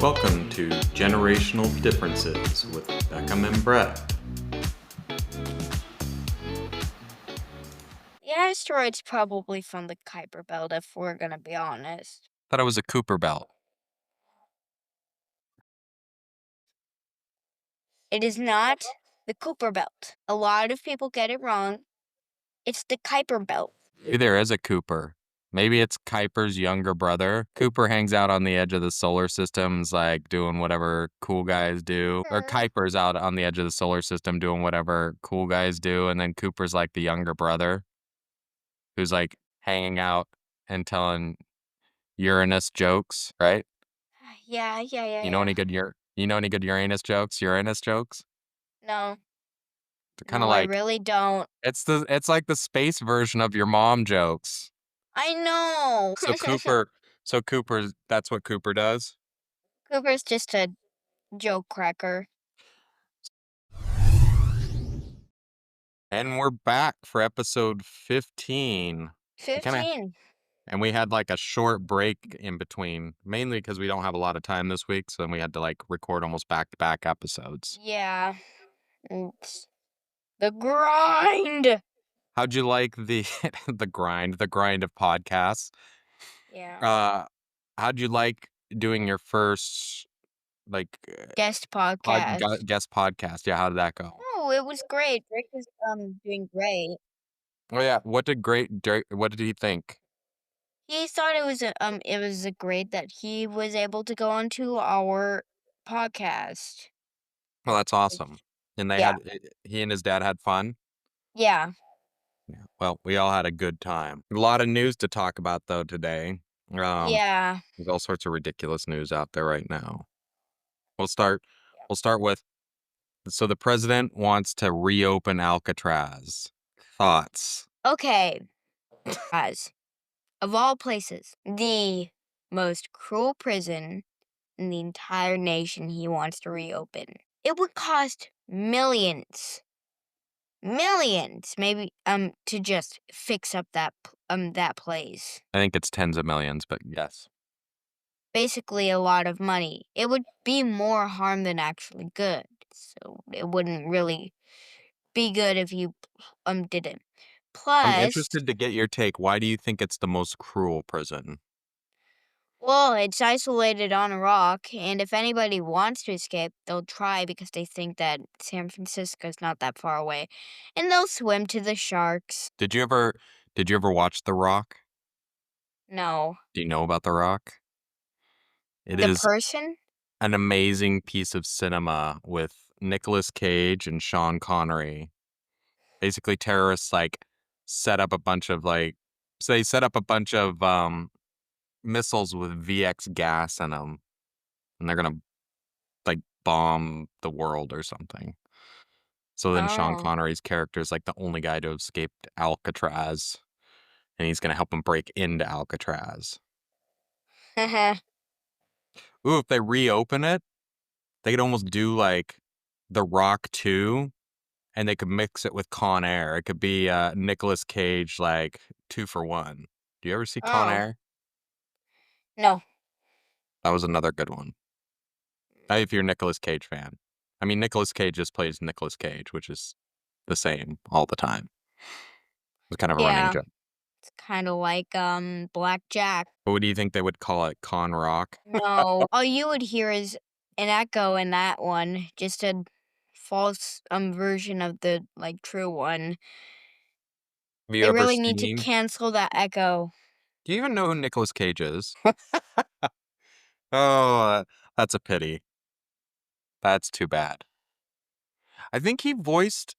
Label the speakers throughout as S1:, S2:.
S1: Welcome to Generational Differences with Beckham and Brett.
S2: The asteroid's probably from the Kuiper belt, if we're gonna be honest.
S3: Thought it was a Kuiper belt.
S2: It is not the Kuiper belt. A lot of people get it wrong. It's the Kuiper belt.
S3: Maybe there is a Kuiper. Maybe it's Kuiper's younger brother. Kuiper hangs out on the edge of the solar systems, like doing whatever cool guys do. Or Kuiper's out on the edge of the solar system doing whatever cool guys do. And then Cooper's like the younger brother who's like hanging out and telling Uranus jokes, right?
S2: Yeah.
S3: You know any good Uranus jokes? Uranus jokes?
S2: No.
S3: They're kind of
S2: I
S3: like
S2: really don't.
S3: it's like the space version of your mom jokes.
S2: I know.
S3: So Cooper's that's what Kuiper does.
S2: Cooper's just a joke cracker.
S3: And we're back for episode 15.
S2: 15.
S3: And we had like a short break in between, mainly because we don't have a lot of time this week, so then we had to like record almost back-to-back episodes.
S2: Yeah. It's the grind.
S3: How'd you like the the grind of podcasts?
S2: Yeah.
S3: How'd you like doing your first like
S2: Guest podcast.
S3: guest podcast? Yeah, how did that go?
S2: Oh, it was great. Rick was doing great.
S3: Oh yeah, what did he think?
S2: He thought it was a great that he was able to go onto our podcast.
S3: Well, that's awesome. And
S2: Yeah.
S3: he and his dad had fun?
S2: Yeah.
S3: Yeah. Well, we all had a good time. A lot of news to talk about though today.
S2: Yeah.
S3: There's all sorts of ridiculous news out there right now. We'll start with so the president wants to reopen Alcatraz. Thoughts?
S2: Okay. As of all places, the most cruel prison in the entire nation he wants to reopen. It would cost millions, maybe to just fix up that place.
S3: I think it's tens of millions, but yes.
S2: Basically a lot of money. It would be more harm than actually good. So it wouldn't really be good if you didn't.
S3: I'm
S2: Plus,
S3: interested to get your take. Why do you think it's the most cruel prison?
S2: well, it's isolated on a rock, and if anybody wants to escape, they'll try because they think that San Francisco's not that far away, and they'll swim to the sharks.
S3: Did you ever watch The Rock?
S2: No.
S3: Do you know about The Rock? It
S2: The
S3: is
S2: person?
S3: an amazing piece of cinema with Nicolas Cage and Sean Connery. Basically, terrorists set up a bunch of missiles with VX gas in them, and they're gonna bomb the world or something. So then Sean
S2: Oh.
S3: Connery's character is like the only guy to escape Alcatraz, and he's gonna help him break into Alcatraz. Ooh, if they reopen it, they could almost do like The Rock 2, and they could mix it with Con Air. It could be Nicolas Cage, 2 for 1. Do you ever see Con
S2: Oh.
S3: Air?
S2: No.
S3: That was another good one. If you're a Nicolas Cage fan. I mean, Nicolas Cage just plays Nicolas Cage, which is the same all the time. It's kind of a running joke.
S2: It's kind of like Blackjack.
S3: But what do you think they would call it? Con Rock?
S2: No. All you would hear is an echo in that one, just a false version of the true one.
S3: Have you
S2: They
S3: ever
S2: really need to
S3: seen?
S2: cancel that echo.
S3: Do you even know who Nicolas Cage is? Oh, that's a pity. That's too bad. I think he voiced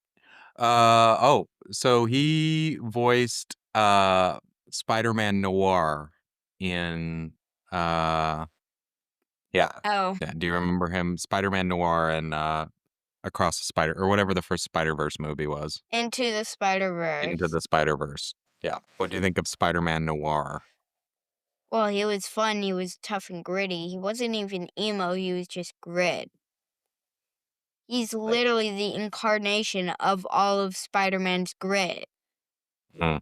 S3: he voiced Spider-Man Noir in yeah.
S2: Oh.
S3: Yeah, do you remember him? Spider-Man Noir and Across the Spider or whatever the first Spider-Verse movie was.
S2: Into the Spider-Verse.
S3: Into the Spider-Verse. Yeah. What do you think of Spider-Man Noir?
S2: Well, he was fun, he was tough and gritty. He wasn't even emo, he was just grit. He's literally the incarnation of all of Spider-Man's grit.
S3: Hmm.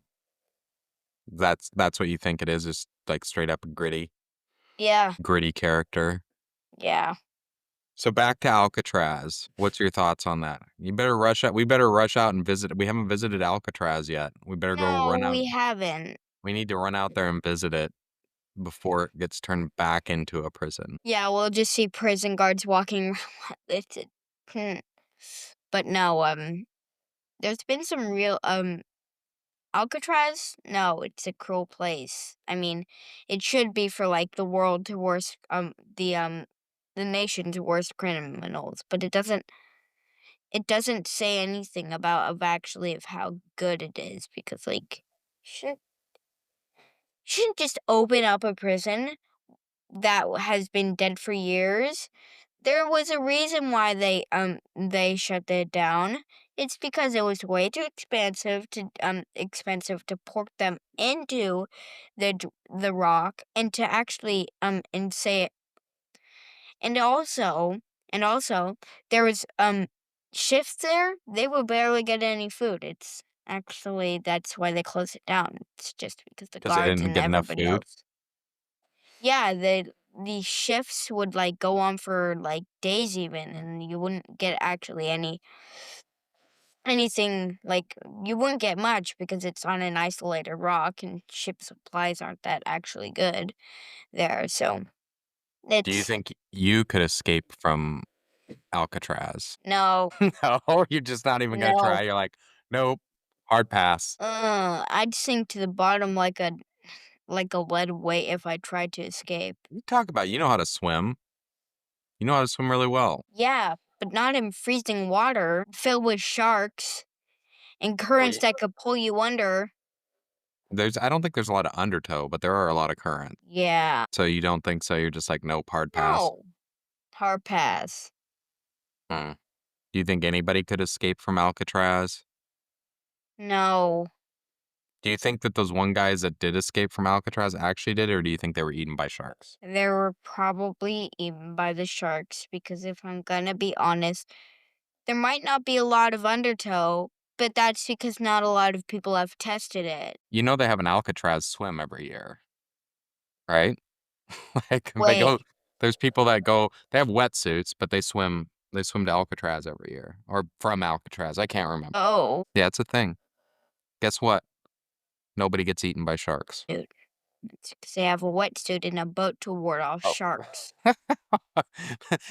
S3: That's what you think it is like straight up gritty?
S2: Yeah.
S3: Gritty character.
S2: Yeah.
S3: So back to Alcatraz. What's your thoughts on that? You better rush out. We better rush out and visit. We haven't visited Alcatraz yet. We better go run
S2: No,
S3: out.
S2: we haven't.
S3: We need to run out there and visit it before it gets turned back into a prison.
S2: Yeah, we'll just see prison guards walking around. It's a- hmm. But no, there's been some real Alcatraz? No, it's a cruel place. I mean, it should be for like the world to worst the nation's worst criminals, but it doesn't say anything about of actually of how good it is because like shouldn't shouldn't just open up a prison that has been dead for years. There was a reason why they shut it down. It's because it was way too expensive to port them into the rock and to actually and say and also and also there was shifts there. They would barely get any food. It's actually that's why they closed it down. It's just because the
S3: Because they
S2: guards
S3: didn't
S2: and
S3: get enough
S2: everybody
S3: food.
S2: else. Yeah, the shifts would, like, go on for, like, days even, and you wouldn't get actually anything like, you wouldn't get much because it's on an isolated rock, and ship supplies aren't that actually good there, so
S3: Do you
S2: it's
S3: think you could escape from Alcatraz?
S2: no,
S3: No, you're just not even gonna
S2: no.
S3: try. You're like, nope, hard pass.
S2: I'd sink to the bottom like a lead weight if I tried to escape.
S3: You talk about you know how to swim. You know how to swim really well.
S2: Yeah, but not in freezing water filled with sharks and
S3: Well,
S2: currents that could pull you under.
S3: I don't think there's a lot of undertow, but there are a lot of current.
S2: Yeah.
S3: So you don't think so? You're just like, nope, hard pass.
S2: No. Hard pass.
S3: Hmm. Do you think anybody could escape from Alcatraz?
S2: No.
S3: Do you think that those one guys that did escape from Alcatraz actually did, or do you think they were eaten by sharks?
S2: They were probably eaten by the sharks because if I'm gonna be honest, there might not be a lot of undertow, but that's because not a lot of people have tested it.
S3: You know they have an Alcatraz swim every year, right? Like they
S2: Wait.
S3: go there's people that go they have wetsuits, but they swim to Alcatraz every year or from Alcatraz. I can't remember.
S2: Oh.
S3: Yeah, it's a thing. Guess what? Nobody gets eaten by sharks.
S2: Dude. It's 'cause they have a wetsuit and a boat to ward off
S3: Oh.
S2: sharks.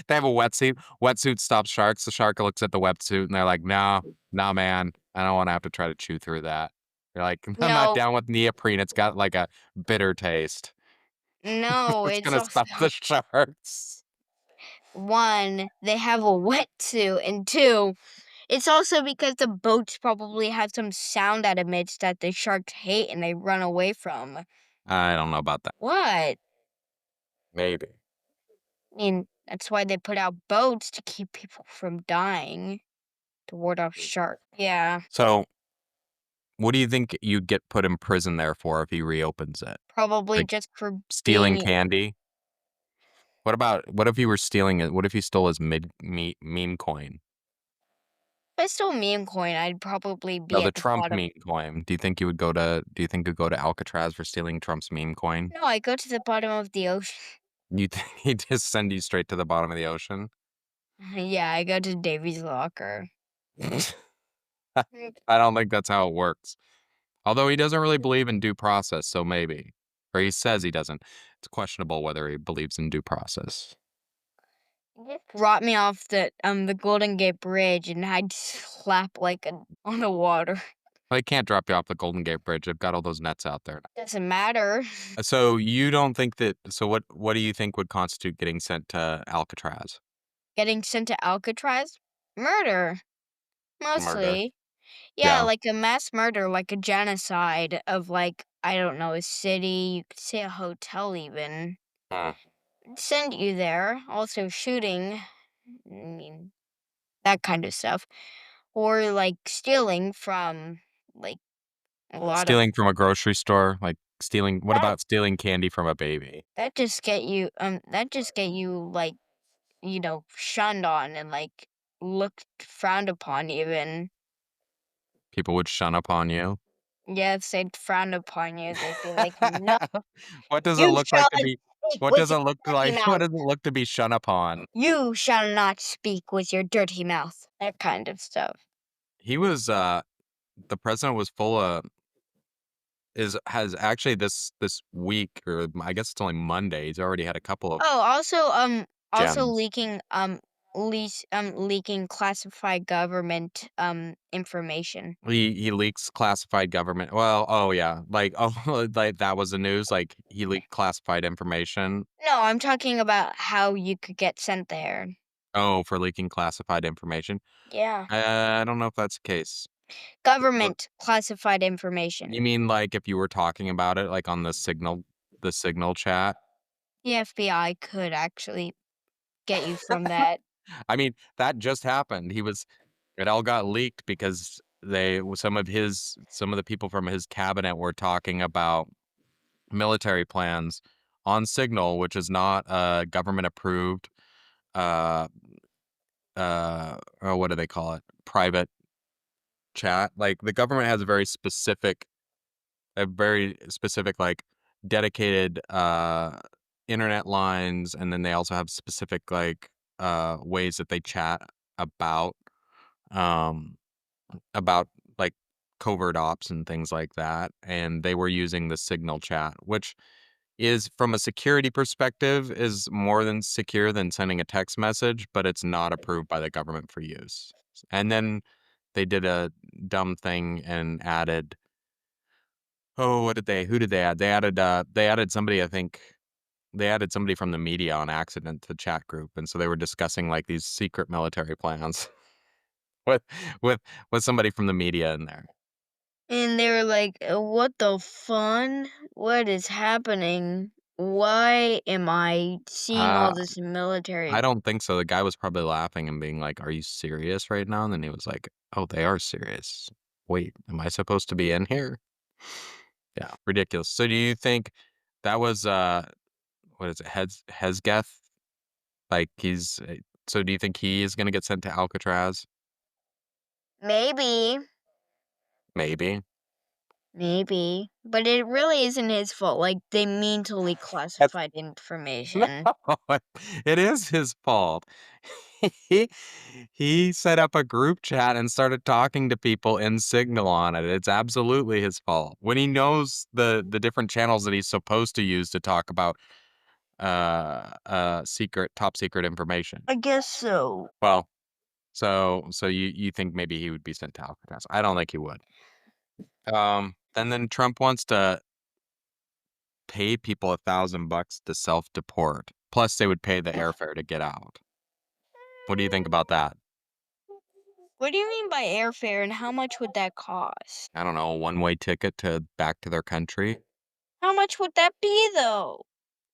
S3: They have a wetsuit. Wetsuit stops sharks. The shark looks at the wetsuit and they're like, "No, nah, man. I don't want to have to try to chew through that." They're like, "I'm not
S2: No.
S3: down with neoprene. It's got like a bitter taste.
S2: No,
S3: It's
S2: it's
S3: gonna
S2: also
S3: stop the sharks."
S2: one, they have a wetsuit, and two, it's also because the boats probably have some sound that emits that the sharks hate and they run away from.
S3: I don't know about that.
S2: What?
S3: Maybe.
S2: I mean, that's why they put out boats to keep people from dying, to ward off sharks. Yeah,
S3: So, what do you think you'd get put in prison there for if he reopens it?
S2: probably
S3: Like
S2: just for
S3: stealing
S2: being.
S3: candy? What if you were stealing it? What if you stole his meme coin?
S2: If I stole meme coin, I'd probably
S3: No,
S2: be
S3: the
S2: at the
S3: Trump
S2: bottom.
S3: meme coin. Do you think you'd go to Alcatraz for stealing Trump's meme coin?
S2: No, I go to the bottom of the ocean.
S3: You think he'd just send you straight to the bottom of the ocean?
S2: Yeah, I go to Davy's locker.
S3: I don't think that's how it works. Although he doesn't really believe in due process, so maybe. Or he says he doesn't. It's questionable whether he believes in due process.
S2: Just dropped me off the Golden Gate Bridge, and I'd slap like on the water.
S3: Well, he can't drop you off the Golden Gate Bridge. They've got all those nets out there.
S2: Doesn't matter.
S3: So you don't think that so what do you think would constitute getting sent to Alcatraz?
S2: Getting sent to Alcatraz? Murder,
S3: Murder.
S2: mostly. Yeah,
S3: Yeah.
S2: like a mass murder, like a genocide of like, I don't know, a city, you could say a hotel even.
S3: Hmm.
S2: Send you there. Also shooting. I mean, that kind of stuff. Or like stealing from like a lot of
S3: Stealing from a grocery store, like stealing what
S2: that
S3: about stealing candy from a baby?
S2: that just get you like, shunned on and like looked frowned upon even.
S3: People would shun upon you.
S2: Yeah, if they'd frown upon you, they'd be like, "No,
S3: What does it
S2: you
S3: look
S2: shall
S3: like to be
S2: speak
S3: What
S2: with
S3: does
S2: your
S3: it look
S2: dirty
S3: like? What
S2: mouth.
S3: does it look to be shun upon?
S2: You shall not speak with your dirty mouth. That kind of stuff.
S3: He was the president was full of has actually this week, or I guess it's only Monday. He's already had a couple of
S2: Oh, also
S3: gems.
S2: leaking classified government information.
S3: He leaks classified government. Well, oh yeah, like oh like that was the news. Like he leaked classified information.
S2: No, I'm talking about how you could get sent there.
S3: Oh, for leaking classified information.
S2: Yeah.
S3: I don't know if that's the case. But
S2: Government classified
S3: you
S2: information.
S3: mean like if you were talking about it, like on the signal chat?
S2: The FBI could actually get you from that.
S3: I mean, that just happened. It all got leaked because some of the people from his cabinet were talking about military plans on Signal, which is not a government approved uh what do they call it? Private chat. Like the government has a very specific like dedicated internet lines, and then they also have specific like ways that they chat about um about like covert ops and things like that, and they were using the Signal chat, which is from a security perspective is more than secure than sending a text message, but it's not approved by the government for use. And then they did a dumb thing and added, oh, who did they add? They added somebody, I think they added somebody from the media on accident to the chat group, and so they were discussing like these secret military plans with with with somebody from the media in there.
S2: And they were like, what the fun? What is happening? Why am I seeing
S3: Uh
S2: all this military?
S3: I don't think so. The guy was probably laughing and being like, "Are you serious right now?" And then he was like, "Oh, they are serious. Wait, am I supposed to be in here?" Yeah, ridiculous. So do you think that was what is it? Hesgeth? Like so do you think he is going to get sent to Alcatraz?
S2: Maybe.
S3: Maybe.
S2: Maybe. But it really isn't his fault. Like, they mentally
S3: That's
S2: classified
S3: no,
S2: information.
S3: it is his fault. He he set up a group chat and started talking to people in Signal on it. It's absolutely his fault. When he knows the different channels that he's supposed to use to talk about top secret information.
S2: I guess so.
S3: Well, so you think maybe he would be sent to Alcatraz. I don't think he would. And then Trump wants to pay people $1,000 to self-deport. Plus they would pay the airfare to get out. What do you think about that?
S2: What do you mean by airfare and how much would that cost?
S3: I don't know, a one-way ticket to back to their country?
S2: How much would that be, though?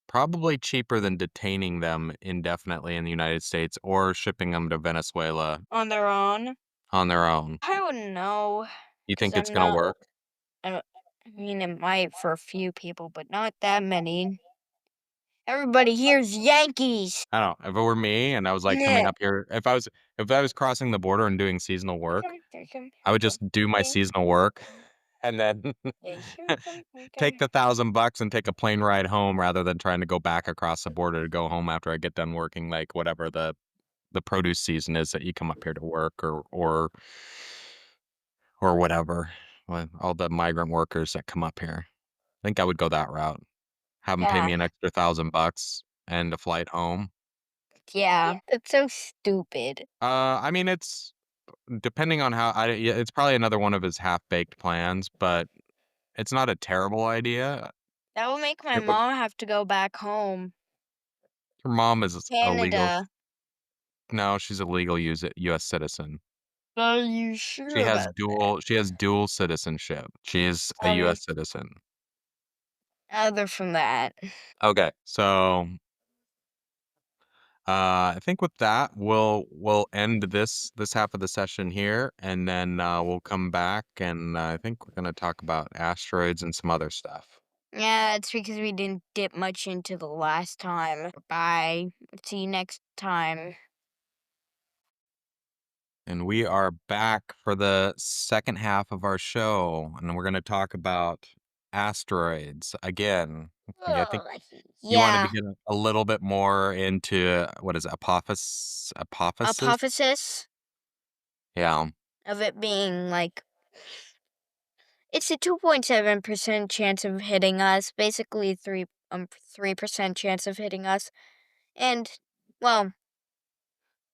S3: Probably cheaper than detaining them indefinitely in the United States or shipping them to Venezuela
S2: On their own?
S3: on their own.
S2: I wouldn't know.
S3: You
S2: Because
S3: think it's
S2: I'm
S3: gonna
S2: not.
S3: work?
S2: I mean, it might for a few people, but not that many. Everybody here's Yankees.
S3: I don't know. If it were me and I was like coming
S2: Yeah.
S3: up here, if I was crossing the border and doing seasonal
S2: Here
S3: work,
S2: come, here come,
S3: I
S2: here
S3: would
S2: come.
S3: just do my
S2: Yeah,
S3: seasonal work and then
S2: yeah, here come, here
S3: take
S2: come.
S3: the $1,000 and take a plane ride home rather than trying to go back across the border to go home after I get done working like whatever the produce season is that you come up here to work or whatever. All the migrant workers that come up here. I think I would go that route. Have them pay
S2: Yeah,
S3: me an extra $1,000 and a flight home.
S2: yeah. That's so stupid.
S3: I mean, it's depending on yeah, it's probably another one of his half-baked plans, but it's not a terrible idea.
S2: That would make my
S3: It would
S2: mom have to go back home.
S3: Your mom is a legal
S2: Canada.
S3: no, she's a legal US citizen.
S2: Are you sure about that?
S3: She has dual citizenship. She is a
S2: Um,
S3: US citizen.
S2: other from that.
S3: Okay, so I think with that we'll end this half of the session here, and then we'll come back, and I think we're gonna talk about asteroids and some other stuff.
S2: Yeah, it's because we didn't dip much into the last time. Bye. See you next time.
S3: And we are back for the second half of our show, and we're gonna talk about asteroids again. Yeah, I think you wanted to
S2: Yeah,
S3: get a little bit more into, what is it, Apophysis?
S2: apophysis
S3: Yeah.
S2: of it being like it's a 2.7% chance of hitting us, basically 3% chance of hitting us. And well,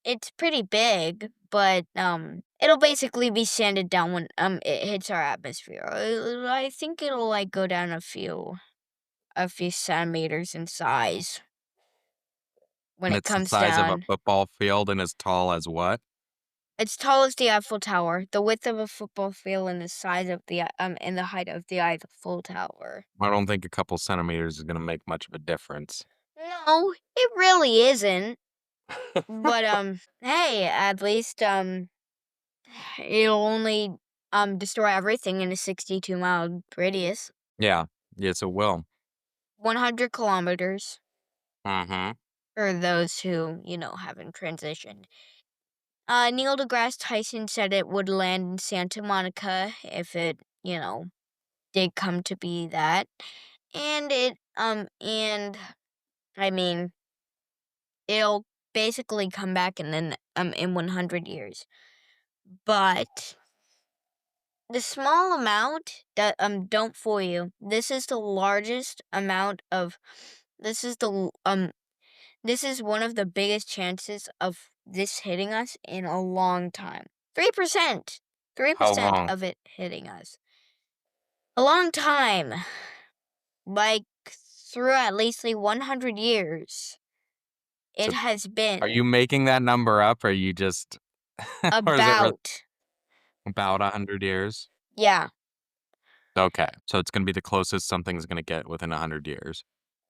S2: it's pretty big, but it'll basically be sanded down when it hits our atmosphere. I think it'll like go down a few centimeters in size when
S3: And
S2: it
S3: it's the
S2: comes
S3: size of a
S2: down.
S3: football field and as tall as what?
S2: It's tall as the Eiffel Tower, the width of a football field, and the size of and the height of the Eiffel Tower.
S3: I don't think a couple centimeters is gonna make much of a difference.
S2: No, it really isn't. But hey, at least it'll only destroy everything in a 62-mile radius.
S3: Yeah. Yes, it will.
S2: 100 kilometers
S3: Mhm.
S2: for those who, haven't transitioned. Neil deGrasse Tyson said it would land in Santa Monica if it, did come to be that. And I mean, it'll basically come back in 100 years. But the small amount that don't fool you. This is the largest amount of this is the this is one of the biggest chances of this hitting us in a long time. 3%.
S3: How
S2: 3%
S3: long?
S2: of it hitting us. A long time. Like through at least like 100 years. It
S3: So,
S2: has
S3: are
S2: been
S3: you making that number up, or are you just or is it
S2: about
S3: about 100 years?
S2: yeah.
S3: Okay. So it's gonna be the closest something's gonna get within 100 years.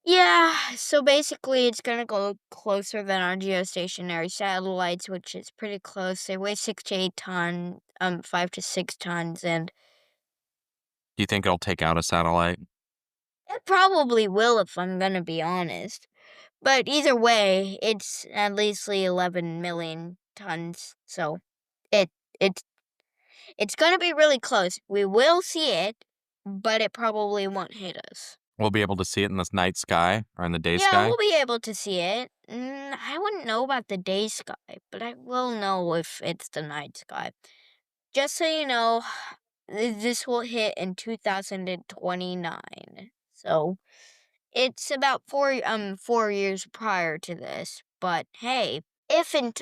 S2: Yeah, so basically it's gonna go closer than our geostationary satellites, which is pretty close. They weigh 6 to 8 tons, 5 to 6 tons, and
S3: Do you think it'll take out a satellite?
S2: it probably will if I'm gonna be honest. But either way, it's at least like 11 million tons, so it it's it's gonna be really close. We will see it, but it probably won't hit us.
S3: We'll be able to see it in the night sky or in the day
S2: Yeah,
S3: sky?
S2: we'll be able to see it. I wouldn't know about the day sky, but I will know if it's the night sky. Just so you know, this will hit in 2029. So it's about 4 years prior to this. But hey, if and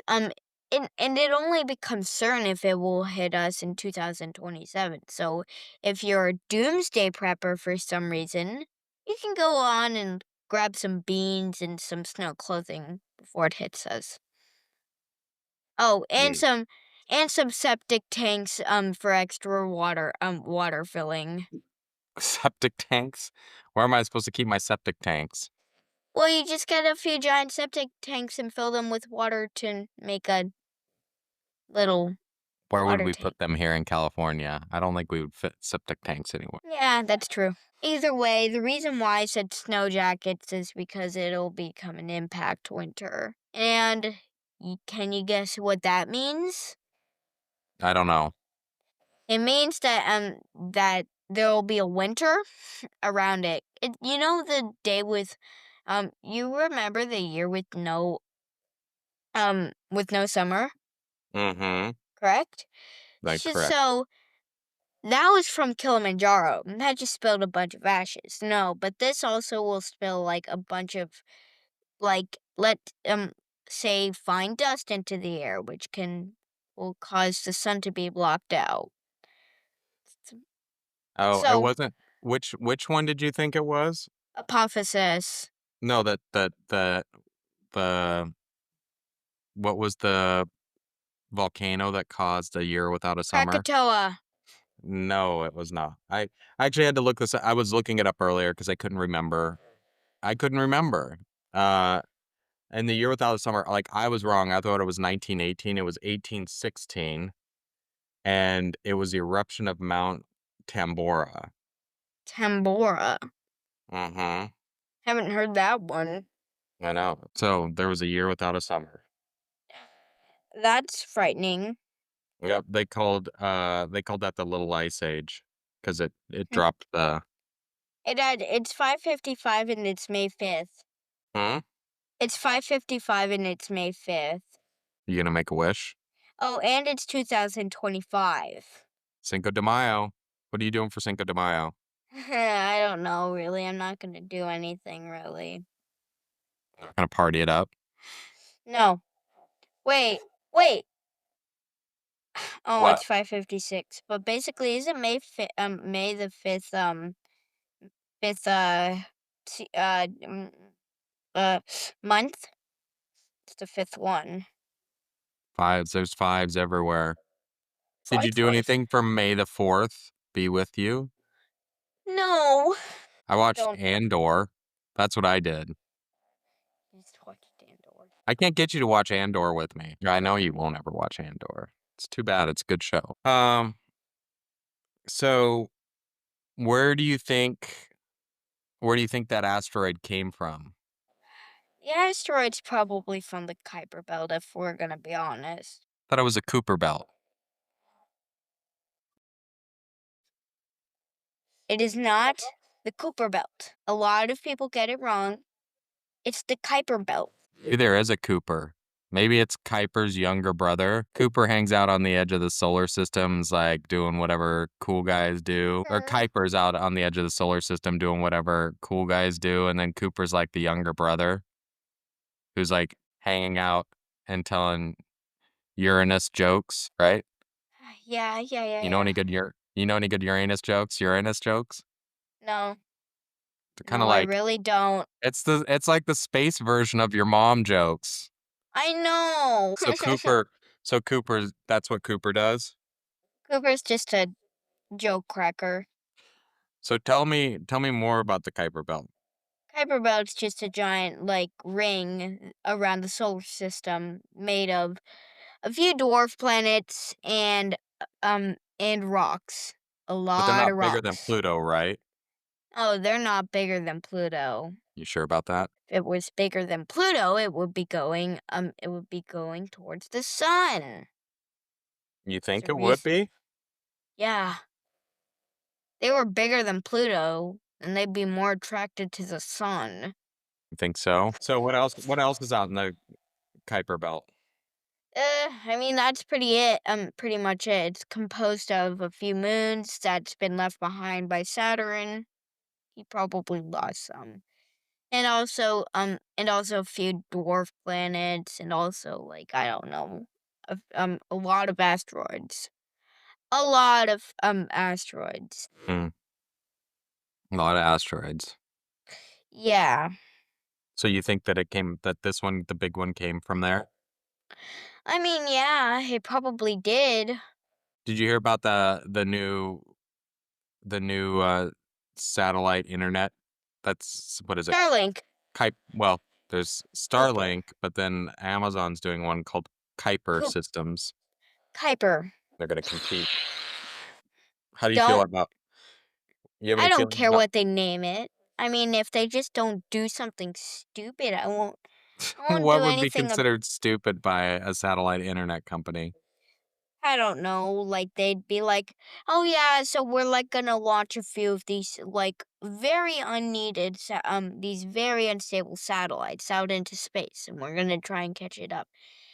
S2: it only becomes certain if it will hit us in 2027. So if you're a doomsday prepper for some reason, you can go on and grab some beans and some snow clothing before it hits us. Oh,
S3: Neat.
S2: and some septic tanks for extra water filling.
S3: Septic tanks? Where am I supposed to keep my septic tanks?
S2: Well, you just get a few giant septic tanks and fill them with water to make a little
S3: Where would
S2: water
S3: we
S2: tank.
S3: put them here in California? I don't think we would fit septic tanks anywhere.
S2: Yeah, that's true. Either way, the reason why I said snow jackets is because it'll become an impact winter. And can you guess what that means?
S3: I don't know.
S2: It means that there'll be a winter around it. You know the day with you remember the year with no summer,
S3: Mhm.
S2: correct?
S3: Like, correct.
S2: So that was from Kilimanjaro. That just spilled a bunch of ashes. No, but this also will spill like a bunch of like let say fine dust into the air, which will cause the sun to be blocked out.
S3: Oh, it
S2: So
S3: wasn't which one did you think it was?
S2: apophysis,
S3: No, the what was the volcano that caused a year without a summer?
S2: Krakatoa,
S3: No, it was not. I actually had to look this up. I was looking it up earlier because I couldn't remember. I couldn't remember. Uh, and the year without a summer, like, I was wrong. I thought it was 1918. It was 1816, and it was the eruption of Mount Tambora.
S2: Tambora.
S3: Mhm.
S2: Haven't heard that one.
S3: I know. So, there was a year without a summer.
S2: That's frightening.
S3: Yep, they called that the Little Ice Age because it
S2: Hmm.
S3: dropped the
S2: It's 5:55 and it's May 5th.
S3: Hmm?
S2: It's 5:55 and it's May 5th.
S3: You gonna make a wish?
S2: Oh, and it's 2025.
S3: Cinco de Mayo. What are you doing for Cinco de Mayo?
S2: I don't know, really. I'm not gonna do anything, really.
S3: Gonna party it up?
S2: No. Wait, wait. Oh,
S3: What?
S2: it's 5:56. But basically, isn't May the 5th, 5th, t month? It's the 5th one.
S3: Fives. There's fives everywhere. Did you do
S2: 5-5.
S3: anything for May the 4th? Be with you?
S2: No.
S3: I watched
S2: Don't
S3: Andor. That's what I did.
S2: just watch Dandor.
S3: I can't get you to watch Andor with me. I know you won't ever watch Andor. It's too bad. It's a good show. So where do you think that asteroid came from?
S2: The asteroid's probably from the Kuiper belt, if we're gonna be honest.
S3: Thought it was a Cooper belt.
S2: It is not the Kuiper belt. A lot of people get it wrong. It's the Kuiper belt.
S3: Maybe there is a Cooper. Maybe it's Kuiper's younger brother. Cooper hangs out on the edge of the solar systems, like doing whatever cool guys do. Or Kuiper's out on the edge of the solar system doing whatever cool guys do. And then Cooper's like the younger brother who's like hanging out and telling Uranus jokes, right?
S2: Yeah, yeah, yeah,
S3: You know
S2: yeah.
S3: any good Uranus jokes? Uranus jokes?
S2: No,
S3: They're kind
S2: no,
S3: of
S2: I
S3: like
S2: really don't.
S3: it's like the space version of your mom jokes.
S2: I know.
S3: So Cooper's that's what Cooper does.
S2: Cooper's just a joke cracker.
S3: So tell me more about the Kuiper belt.
S2: Kuiper belt's just a giant, like, ring around the solar system made of a few dwarf planets and rocks. A
S3: But they're
S2: lot of
S3: not bigger than
S2: rocks.
S3: Pluto, right?
S2: Oh, they're not bigger than Pluto.
S3: You sure about that?
S2: If it was bigger than Pluto, it would be going towards the sun.
S3: You
S2: There's
S3: think
S2: a
S3: it would
S2: reason.
S3: be?
S2: Yeah, they were bigger than Pluto, and they'd be more attracted to the sun.
S3: You think so? So what else is out in the Kuiper belt?
S2: I mean, that's pretty much it. It's composed of a few moons that's been left behind by Saturn. He probably lost some. And also a few dwarf planets, and also, like, I don't know, a lot of asteroids. A lot of, asteroids.
S3: Hmm. A lot of asteroids.
S2: Yeah.
S3: So you think that this one, the big one, came from there?
S2: I mean, yeah, it probably did.
S3: Did you hear about the new satellite internet? That's what is it?
S2: Starlink.
S3: Well, there's
S2: Kuiper.
S3: Starlink, but then Amazon's doing one called Kuiper
S2: Kuip
S3: systems.
S2: Kuiper.
S3: They're gonna compete. How do you feel
S2: Don't
S3: about you have
S2: I
S3: any
S2: don't
S3: feelings
S2: care
S3: about
S2: what they name it. I mean, if they just don't do something stupid, I won't
S3: what
S2: do
S3: would be
S2: anything
S3: considered stupid by a satellite internet company?
S2: I don't know, like, they'd be like, "Oh, yeah, so we're, like, gonna launch a few of these, like, very unneeded these very unstable satellites out into space, and we're gonna try and catch it up.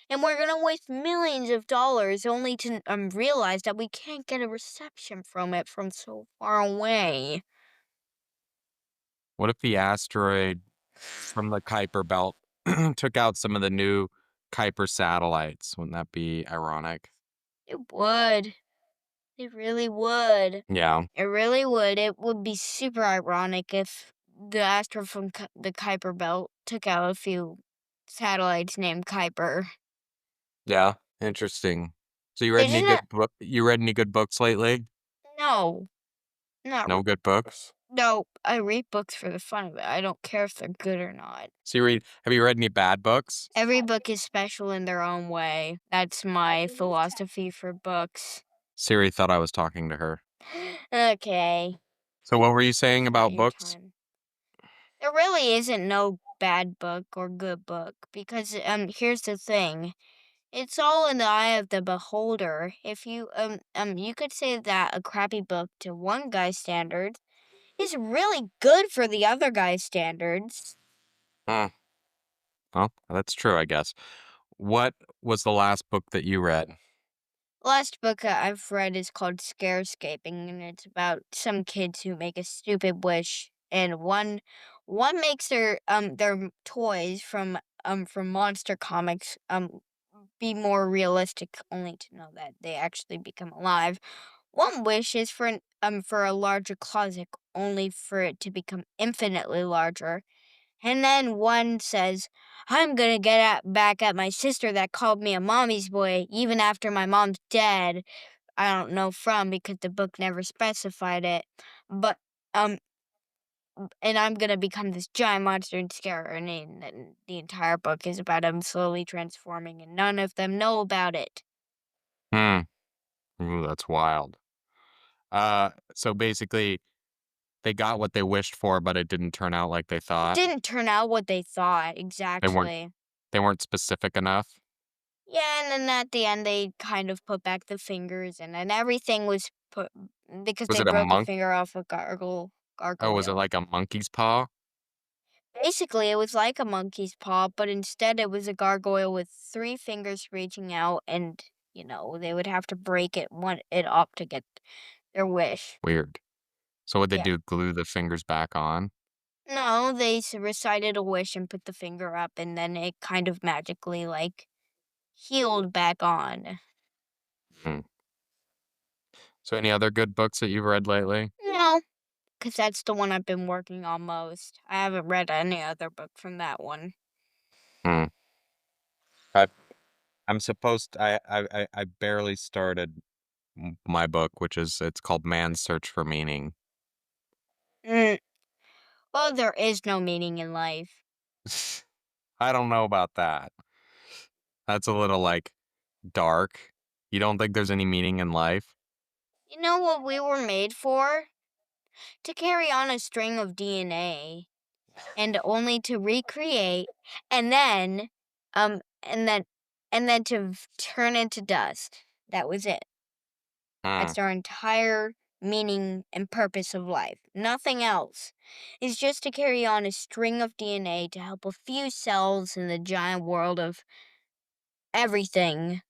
S2: And we're gonna waste millions of dollars only to, realize that we can't get a reception from it from so far away."
S3: What if the asteroid from the Kuiper belt took out some of the new Kuiper satellites? Wouldn't that be ironic?
S2: It would. It really would.
S3: Yeah.
S2: It really would. It would be super ironic if the asteroid from the Kuiper belt took out a few satellites named Kuiper.
S3: Yeah. Interesting. So
S2: Isn't it?
S3: you read any good books lately?
S2: No, not
S3: No good books?
S2: no. I read books for the fun of it. I don't care if they're good or not.
S3: So have you read any bad books?
S2: Every book is special in their own way. That's my philosophy for books.
S3: Siri thought I was talking to her.
S2: Okay,
S3: So what were you saying
S2: not
S3: about
S2: your
S3: books?
S2: time. There really isn't no bad book or good book because here's the thing. It's all in the eye of the beholder. If you you could say that a crappy book to one guy's standards is really good for the other guy's standards.
S3: Hmm. Well, that's true, I guess. What was the last book that you read?
S2: Last book I've read is called Scarescaping, and it's about some kids who make a stupid wish, and one makes their toys from monster comics be more realistic, only to know that they actually become alive. One wish is for a larger closet, only for it to become infinitely larger. And then one says, I'm gonna back at my sister that called me a mommy's boy, even after my mom's dead. I don't know from because the book never specified it. But, um, and I'm gonna become this giant monster and scare her. And the entire book is about him slowly transforming, and none of them know about it.
S3: Hmm. Ooh, that's wild. So basically, they got what they wished for, but it didn't turn out like they
S2: It
S3: thought.
S2: didn't turn out what they thought
S3: They weren't
S2: exactly.
S3: they weren't specific enough.
S2: Yeah, and then at the end, they kind of put back the fingers, and then everything was put because
S3: Was
S2: they
S3: it a
S2: broke a
S3: monk?
S2: finger off a
S3: Oh, was it
S2: gargoyle.
S3: like a monkey's paw?
S2: Basically, it was like a monkey's paw, but instead it was a gargoyle with three fingers reaching out, and they would have to break it up to get their wish.
S3: Weird. So what'd they
S2: Yeah.
S3: do? Glue the fingers back on?
S2: No, they recited a wish and put the finger up, and then it kind of magically like healed back on.
S3: Hmm. So any other good books that you've read lately?
S2: No, because that's the one I've been working on most. I haven't read any other book from that one.
S3: Hmm. I I'm supposed I barely started my book, which is it's called Man's Search for Meaning.
S2: Mm. Well, there is no meaning in life.
S3: I don't know about that. That's a little like dark. You don't think there's any meaning in life?
S2: You know what we were made for? To carry on a string of DNA and only to recreate and then um and then and then to turn into dust. That was it.
S3: Hmm.
S2: That's our entire meaning and purpose of life. Nothing else. It's just to carry on a string of DNA to help a few cells in the giant world of everything.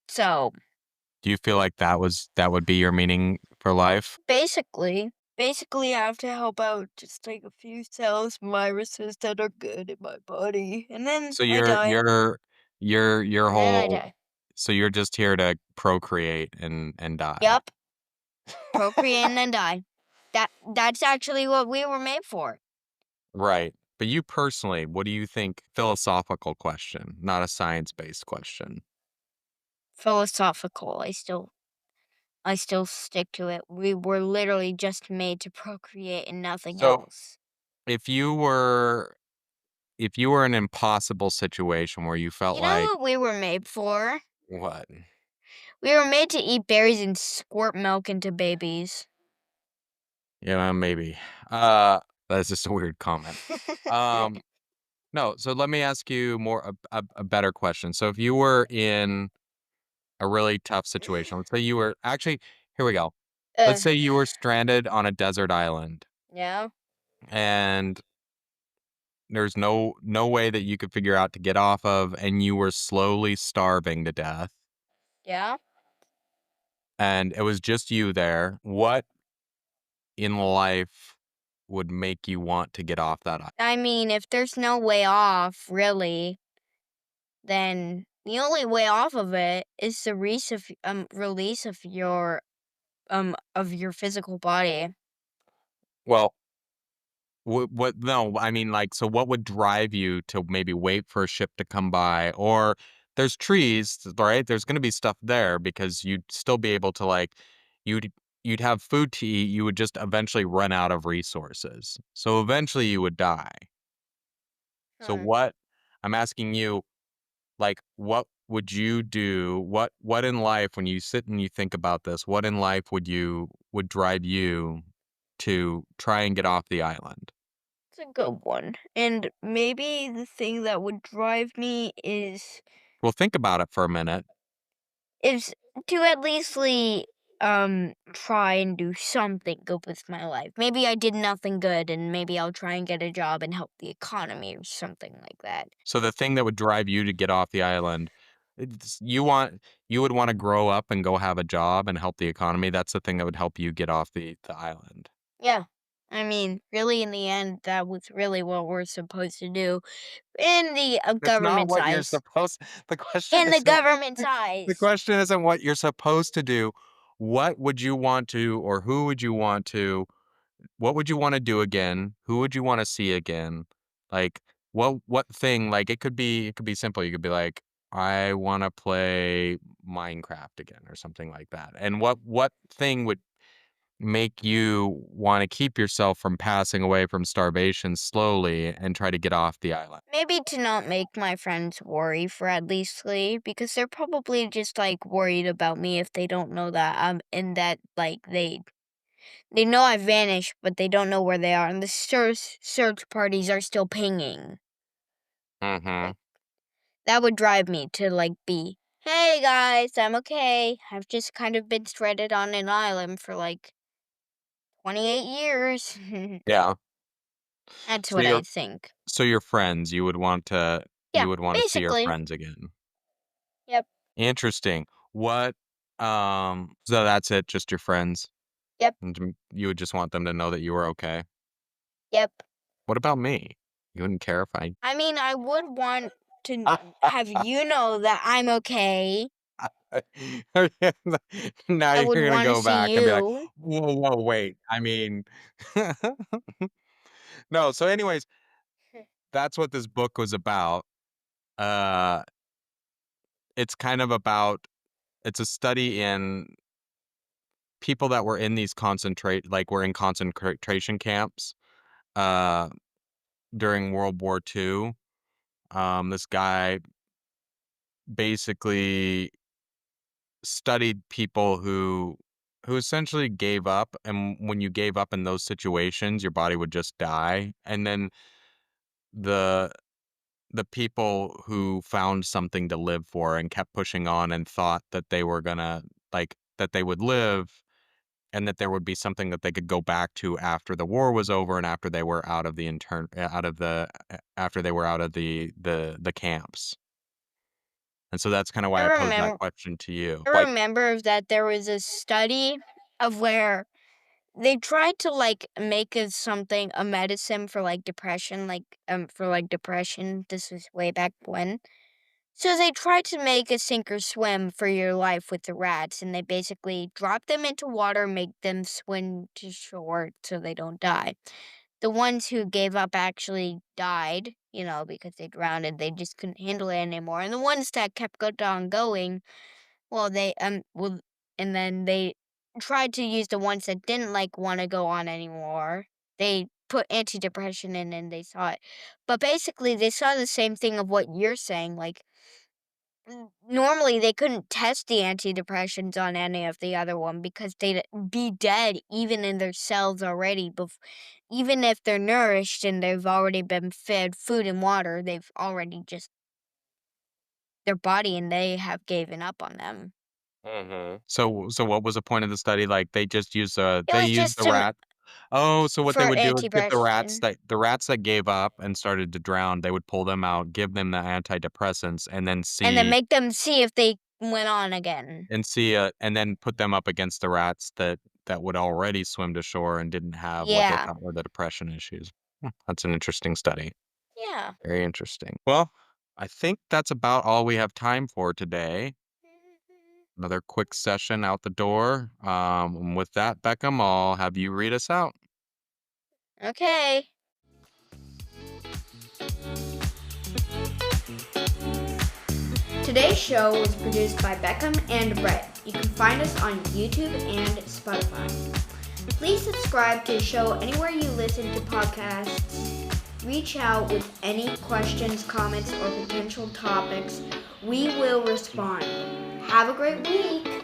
S2: So,
S3: Do you feel like that would be your meaning for life?
S2: basically, I have to help out just like a few cells, viruses that are good in my body, and then
S3: So
S2: I die,
S3: your
S2: and then I
S3: whole
S2: die.
S3: so you're just here to procreate and die.
S2: Yup, procreate and then die. That's actually what we were made for.
S3: Right. But you personally, what do you think? Philosophical question, not a science-based question.
S2: Philosophical. I still stick to it. We were literally just made to procreate and nothing
S3: So
S2: else.
S3: if you were if you were in an impossible situation where you felt
S2: You know
S3: like
S2: what we were made for?
S3: what?
S2: We were made to eat berries and squirt milk into babies.
S3: Yeah, maybe. Uh that's just a weird comment. Um no, so let me ask you more a better question. So if you were in a really tough situation, let's say you were actually here we go. Let's
S2: uh,
S3: say you were stranded on a desert island
S2: yeah,
S3: and there's no way that you could figure out to get off of, and you were slowly starving to death,
S2: yeah.
S3: and it was just you there. What in life would make you want to get off that island?
S2: I mean, if there's no way off, really, then the only way off of it is the release of your physical body.
S3: Well, what no, I mean, like, so what would drive you to maybe wait for a ship to come by? Or there's trees, right? There's gonna be stuff there because you'd still be able to, like you'd you'd have food to eat, you would just eventually run out of resources. So eventually you would die. So
S2: Hmm.
S3: what I'm asking you, like, what would you do? What in life when you sit and you think about this, what in life would drive you to try and get off the island?
S2: It's a good one. And maybe the thing that would drive me
S3: Well, think about it for a minute.
S2: is to at least try and do something good with my life. Maybe I did nothing good, and maybe I'll try and get a job and help the economy or something like that.
S3: So the thing that would drive you to get off the island, you would want to grow up and go have a job and help the economy. That's the thing that would help you get off the island.
S2: Yeah. I mean, really, in the end, that was really what we're supposed to do in the
S3: It's not
S2: government's
S3: what you're
S2: eyes.
S3: supposed the question
S2: In the
S3: isn't
S2: government's
S3: the
S2: eyes.
S3: question isn't what you're supposed to do. What would you want to or who would you want to what would you wanna do again? Who would you wanna see again? Like, what thing like, it could be simple. You could be like, "I wanna play Minecraft again," or something like that. And what thing would make you wanna keep yourself from passing away from starvation slowly and try to get off the island?
S2: Maybe to not make my friends worry for at least 3, because they're probably just, like, worried about me if they don't know that I'm and that, like, they know I vanished, but they don't know where they are, and the search parties are still pinging.
S3: Mhm.
S2: Like, that would drive me to, like, be, "Hey, guys, I'm okay. I've just kind of been stranded on an island for, like, 28 years."
S3: Yeah.
S2: That's
S3: So
S2: what I
S3: your
S2: think.
S3: so your friends,
S2: Yeah,
S3: you would wanna see your
S2: basically.
S3: friends again.
S2: Yep,
S3: Interesting. What, so that's it, just your friends?
S2: yep,
S3: And you would just want them to know that you were okay?
S2: yep.
S3: What about me? You wouldn't care if I
S2: I mean, I would want to have you know that I'm okay.
S3: Now
S2: I would
S3: you're gonna
S2: wanna
S3: go
S2: see
S3: back and be like,
S2: you.
S3: "Whoa, whoa, wait, I mean" No, so anyways, that's what this book was about. Uh, it's kind of about it's a study in people that were in these were in concentration camps, uh, during World War II. This guy basically studied people who essentially gave up, and when you gave up in those situations, your body would just die. And then the the people who found something to live for and kept pushing on and thought that they were gonna that they would live and that there would be something that they could go back to after the war was over and after they were out of the after they were out of the camps. And so that's kind of
S2: I
S3: why I posed that
S2: remember
S3: question to you.
S2: I
S3: Like,
S2: remember that there was a study of where they tried to, like, make a medicine for, like, depression, This was way back when. So they tried to make a sink or swim for your life with the rats, and they basically drop them into water, make them swim to shore so they don't die. The ones who gave up actually died, because they drowned and they just couldn't handle it anymore. And the ones that kept on going, well, and then they tried to use the ones that didn't like want to go on anymore. They put antidepressant in and they saw it. But basically, they saw the same thing of what you're saying. Like, normally they couldn't test the antidepressants on any of the other one because they'd be dead even in their cells already. Even if they're nourished and they've already been fed food and water, they've already just, their body and they have given up on them.
S3: so what was the point of the study? Like,
S2: It
S3: they
S2: was
S3: used
S2: just
S3: the rat. Oh, so what they
S2: for
S3: would do is give
S2: anti-depression,
S3: the rats that gave up and started to drown, they would pull them out, give them the antidepressants,
S2: and then make them see if they went on again.
S3: and then put them up against the rats that would already swim to shore and didn't have what they
S2: Yeah.
S3: thought were the depression issues. That's an interesting study.
S2: Yeah.
S3: Very interesting. Well, I think that's about all we have time for today. Another quick session out the door. With that, Beckham, I'll have you read us out.
S2: Okay. Today's show was produced by Beckham and Brett. You can find us on YouTube and Spotify. Please subscribe to the show anywhere you listen to podcasts. Reach out with any questions, comments, or potential topics. We will respond. Have a great week.